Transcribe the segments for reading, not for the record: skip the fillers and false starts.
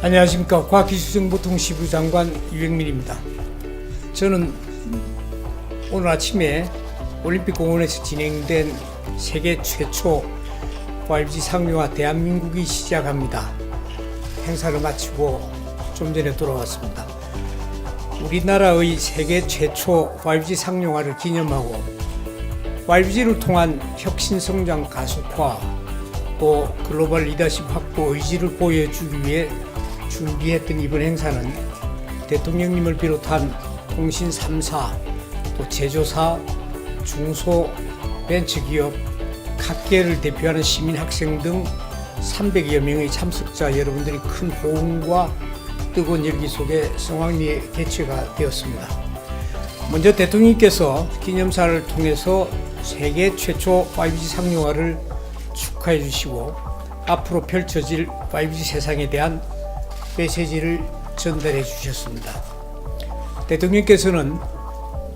안녕하십니까. 과학기술정보통신부 장관 유영민입니다. 저는 오늘 아침에 올림픽공원에서 진행된 세계 최초 5G 상용화 대한민국이 시작합니다 행사를 마치고 좀 전에 돌아왔습니다. 우리나라의 세계 최초 5G 상용화를 기념하고 5G를 통한 혁신성장 가속화 또 글로벌 리더십 확보 의지를 보여주기 위해 준비했던 이번 행사는 대통령님을 비롯한 통신 3사, 또 제조사, 중소, 벤처기업, 각계를 대표하는 시민, 학생 등 300여 명의 참석자 여러분들이 큰 호응과 뜨거운 열기 속에 성황리에 개최가 되었습니다. 먼저 대통령님께서 기념사를 통해서 세계 최초 5G 상용화를 축하해 주시고 앞으로 펼쳐질 5G 세상에 대한 메시지를 전달해 주셨습니다. 대통령께서는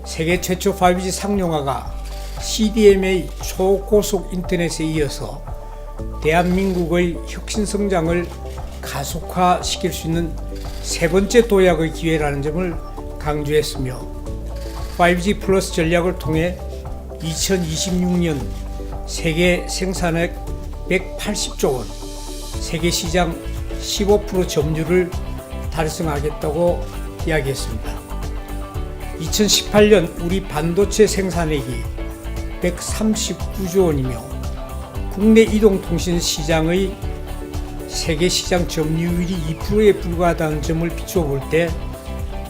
세계 최초 5G 상용화가 CDMA 초고속 인터넷에 이어서 대한민국의 혁신 성장을 가속화시킬 수 있는 세 번째 도약의 기회라는 점을 강조했으며 5G 플러스 전략을 통해 2026년 세계 생산액 180조 원, 세계 시장 15% 점유율을 달성하겠다고 이야기했습니다. 2018년 우리 반도체 생산액이 139조 원이며 국내 이동통신 시장의 세계 시장 점유율이 2%에 불과하다는 점을 비춰볼 때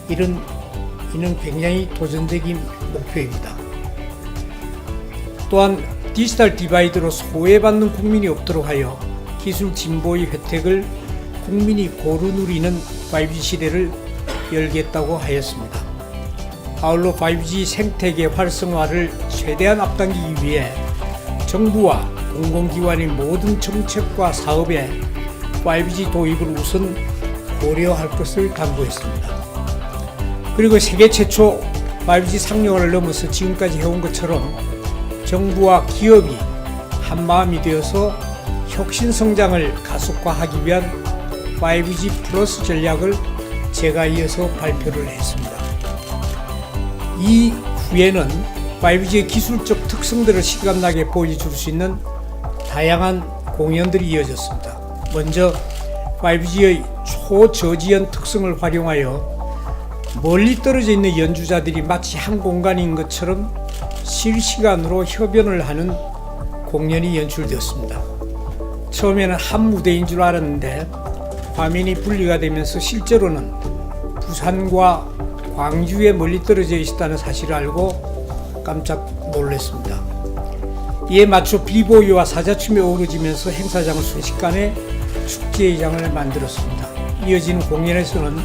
이는 굉장히 도전적인 목표입니다. 또한 디지털 디바이드로 소외받는 국민이 없도록 하여 기술 진보의 혜택을 국민이 고루 누리는 5G 시대를 열겠다고 하였습니다. 아울러 5G 생태계 활성화를 최대한 앞당기기 위해 정부와 공공기관의 모든 정책과 사업에 5G 도입을 우선 고려할 것을 당부했습니다. 그리고 세계 최초 5G 상용화를 넘어서 지금까지 해온 것처럼 정부와 기업이 한마음이 되어서 혁신 성장을 가속화하기 위한 5G 플러스 전략을 제가 이어서 발표를 했습니다. 이 후에는 5G의 기술적 특성들을 실감나게 보여줄 수 있는 다양한 공연들이 이어졌습니다. 먼저 5G의 초저지연 특성을 활용하여 멀리 떨어져 있는 연주자들이 마치 한 공간인 것처럼 실시간으로 협연을 하는 공연이 연출되었습니다. 처음에는 한 무대인 줄 알았는데 화면이 분리가 되면서 실제로는 부산과 광주에 멀리 떨어져 있었다는 사실을 알고 깜짝 놀랐습니다. 이에 맞춰 비보이와 사자춤이 어우러지면서 행사장을 순식간에 축제의 장을 만들었습니다. 이어지는 공연에서는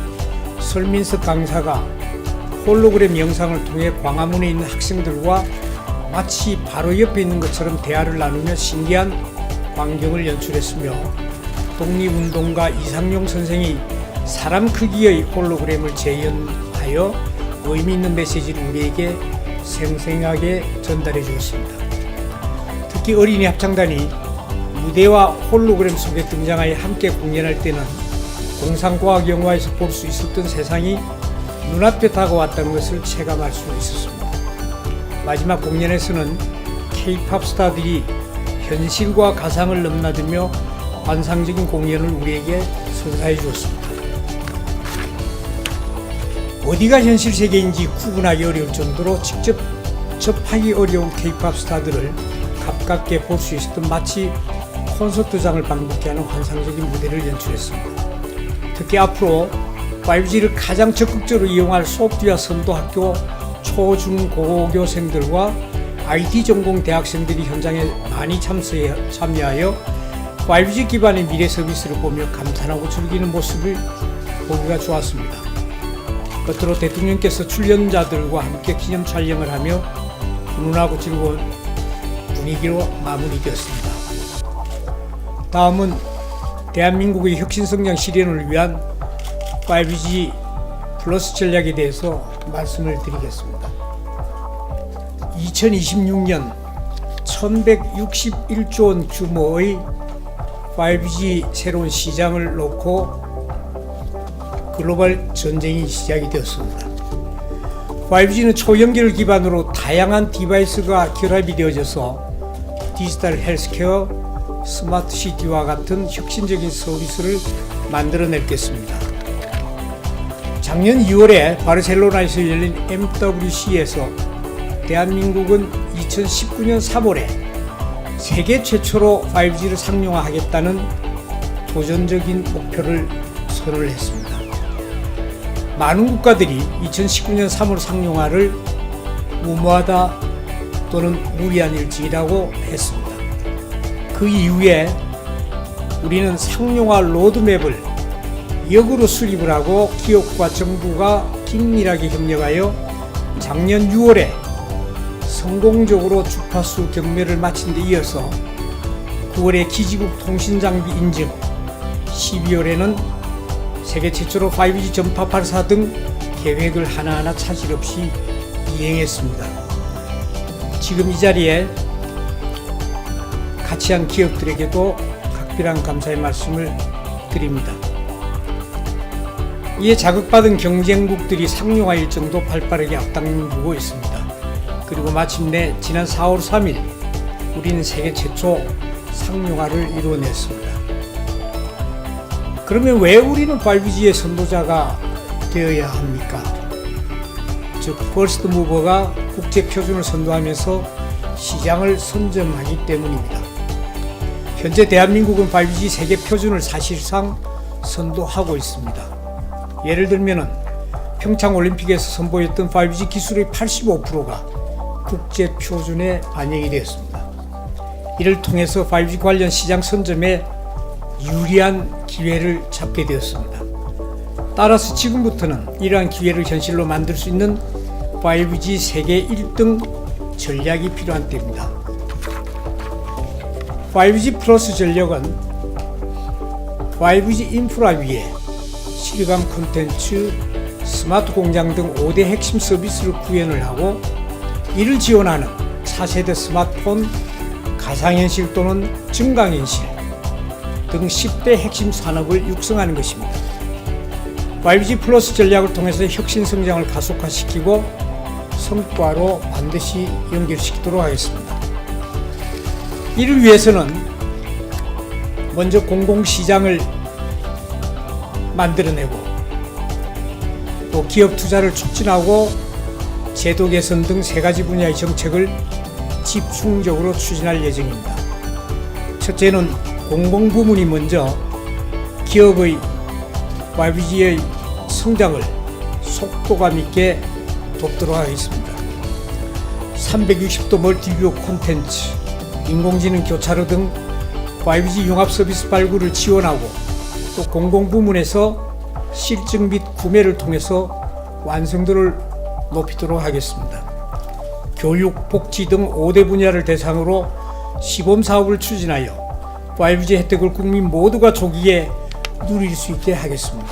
설민석 강사가 홀로그램 영상을 통해 광화문에 있는 학생들과 마치 바로 옆에 있는 것처럼 대화를 나누며 신기한 광경을 연출했으며 독립운동가 이상용 선생이 사람 크기의 홀로그램을 재현하여 의미 있는 메시지를 우리에게 생생하게 전달해 주었습니다. 특히 어린이 합창단이 무대와 홀로그램 속에 등장하여 함께 공연할 때는 공상과학 영화에서 볼 수 있었던 세상이 눈앞에 다가왔다는 것을 체감할 수 있었습니다. 마지막 공연에서는 K-POP 스타들이 현실과 가상을 넘나들며 환상적인 공연을 우리에게 선사해 주었습니다. 어디가 현실 세계인지 구분하기 어려울 정도로 직접 접하기 어려운 K-POP 스타들을 가깝게 볼 수 있었던 마치 콘서트장을 방불케 하는 환상적인 무대를 연출했습니다. 특히 앞으로 5G를 가장 적극적으로 이용할 소프트웨어 선도학교 초중고교생들과 IT 전공 대학생들이 현장에 많이 참여하여 5G 기반의 미래 서비스를 보며 감탄하고 즐기는 모습을 보기가 좋았습니다. 끝으로 대통령께서 출연자들과 함께 기념 촬영을 하며 훈훈하고 즐거운 분위기로 마무리되었습니다. 다음은 대한민국의 혁신성장 실현을 위한 5G 플러스 전략에 대해서 말씀을 드리겠습니다. 2026년 1161조 원 규모의 5G 새로운 시장을 놓고 글로벌 전쟁이 시작이 되었습니다. 5G는 초연결 기반으로 다양한 디바이스가 결합이 되어져서 디지털 헬스케어, 스마트 시티와 같은 혁신적인 서비스를 만들어냈겠습니다. 작년 2월에 바르셀로나에서 열린 MWC에서 대한민국은 2019년 3월에 세계 최초로 5G를 상용화하겠다는 도전적인 목표를 선언을 했습니다. 많은 국가들이 2019년 3월 상용화를 무모하다 또는 무리한 일찍이라고 했습니다. 그 이후에 우리는 상용화 로드맵을 역으로 수립을 하고 기업과 정부가 긴밀하게 협력하여 작년 6월에 성공적으로 주파수 경매를 마친 데 이어서 9월에 기지국 통신장비 인증, 12월에는 세계 최초로 5G 전파 발사 등 계획을 하나하나 차질 없이 이행했습니다. 지금 이 자리에 같이 한 기업들에게도 각별한 감사의 말씀을 드립니다. 이에 자극받은 경쟁국들이 상용화 일정도 발빠르게 앞당기고 있습니다. 그리고 마침내 지난 4월 3일 우리는 세계 최초 상용화를 이루어냈습니다. 그러면 왜 우리는 5G의 선도자가 되어야 합니까? 즉, 퍼스트 무버가 국제 표준을 선도하면서 시장을 선점하기 때문입니다. 현재 대한민국은 5G 세계 표준을 사실상 선도하고 있습니다. 예를 들면 평창 올림픽에서 선보였던 5G 기술의 85%가 국제 표준에 반영이 되었습니다. 이를 통해서 5G 관련 시장 선점에 유리한 기회를 잡게 되었습니다. 따라서 지금부터는 이러한 기회를 현실로 만들 수 있는 5G 세계 1등 전략이 필요한 때입니다. 5G 플러스 전략은 5G 인프라 위에 실감 콘텐츠, 스마트 공장 등 5대 핵심 서비스를 구현을 하고 이를 지원하는 차세대 스마트폰, 가상현실 또는 증강현실 등 10대 핵심 산업을 육성하는 것입니다. 5G 플러스 전략을 통해서 혁신 성장을 가속화시키고 성과로 반드시 연결시키도록 하겠습니다. 이를 위해서는 먼저 공공시장을 만들어내고 또 기업 투자를 촉진하고 제도 개선 등 세 가지 분야의 정책을 집중적으로 추진할 예정입니다. 첫째는 공공부문이 먼저 기업의 5G의 성장을 속도감 있게 돕도록 하겠습니다. 360도 멀티뷰 콘텐츠, 인공지능 교차로 등 5G 융합 서비스 발굴을 지원하고 또 공공부문에서 실증 및 구매를 통해서 완성도를 높이도록 하겠습니다. 교육, 복지 등 5대 분야를 대상으로 시범사업을 추진하여 5G 혜택을 국민 모두가 조기에 누릴 수 있게 하겠습니다.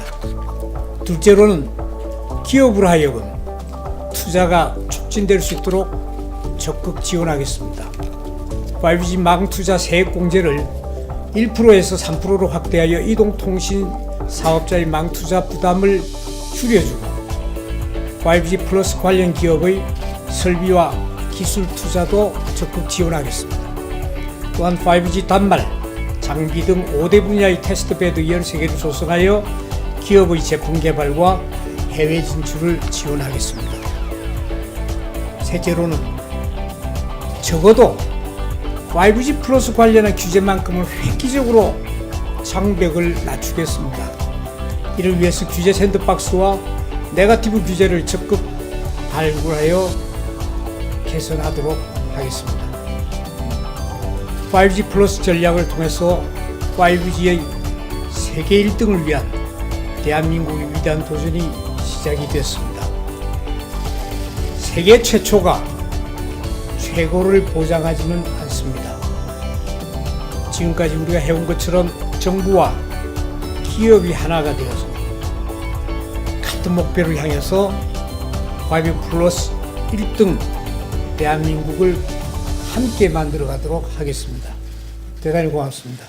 둘째로는 기업으로 하여금 투자가 촉진될 수 있도록 적극 지원하겠습니다. 5G 망투자 세액공제를 1%에서 3%로 확대하여 이동통신 사업자의 망투자 부담을 줄여주고 5G 플러스 관련 기업의 설비와 기술 투자도 적극 지원하겠습니다. 또한 5G 단말, 장비 등 5대 분야의 테스트베드 13개를 조성하여 기업의 제품 개발과 해외 진출을 지원하겠습니다. 셋째로는 적어도 5G 플러스 관련한 규제만큼은 획기적으로 장벽을 낮추겠습니다. 이를 위해서 규제 샌드박스와 네거티브 규제를 적극 발굴하여 개선하도록 하겠습니다. 5G 플러스 전략을 통해서 5G의 세계 1등을 위한 대한민국의 위대한 도전이 시작이 됐습니다. 세계 최초가 최고를 보장하지는 않습니다. 지금까지 우리가 해온 것처럼 정부와 기업이 하나가 되어서 같은 목표를 향해서 5G 플러스 1등 대한민국을 함께 만들어 가도록 하겠습니다. 대단히 고맙습니다.